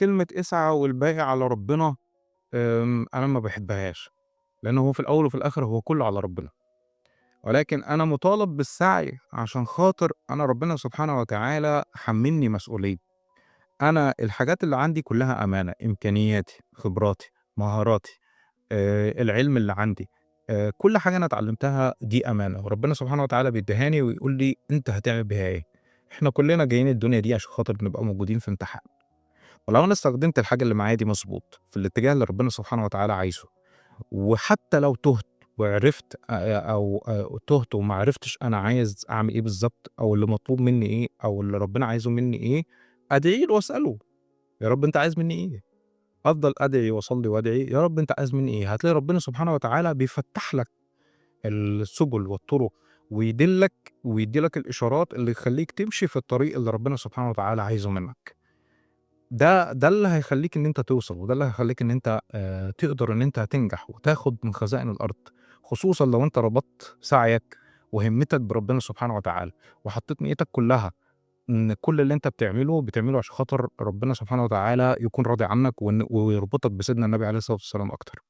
كلمة اسعى والباقي على ربنا، أنا ما باحبهاش، لأن هو في الأول وفي الآخر هو كلّه على ربنا، ولكن أنا مُطالب بالسعي عشان خاطر أنا ربنا سبحانه وتعالى حمّلني مسؤولية. أنا الحاجات اللي عندي كلّها أمانة، إمكانياتي، خبراتي، مهاراتي، العلم اللي عندي، كل حاجة أنا اتعلمتها دي أمانة، وربنا سبحانه وتعالى بيدّيهاني ويقول لي أنت هتعمل بيها إيه. إحنا كلّنا جايين الدنيا دي عشان خاطر نبقى موجودين في امتحان، ولو أنا استخدمت الحاجة اللي معايا دي مضبوط في الاتجاه اللي ربنا سبحانه وتعالى عايزه، وحتى لو تُهت وعرفت أو تُهت وما عرفتش أنا عايز أعمل إيه بالضبط، أو اللي مطلوب منّي إيه، أو اللي ربنا عايزه منّي إيه، أدعي له وأسأله، يا رب أنت عايز منّي إيه؟ أفضل أدعي وأصلّي وأدعي، يا رب أنت عايز منّي إيه؟ هتلاقي ربنا سبحانه وتعالى بيفتّح لك السُبُل والطُرق، ويدلّك ويدّي لك الإشارات اللي تخلّيك تمشي في الطريق اللي ربنا سبحانه وتعالى عايزه منّك. ده اللي هيخلّيك إن أنت توصل، وده اللي هيخلّيك إن أنت تقدر إن أنت تنجح وتاخد من خزائن الأرض، خصوصًا لو أنت ربطت سعيك وهمتك بربنا سبحانه وتعالى، وحطيت نيتك كلّها إن كل اللي أنت بتعمله عشان خاطر ربنا سبحانه وتعالى يكون راضي عنك، ويربطك بسيدنا النبي عليه الصلاة والسلام أكتر.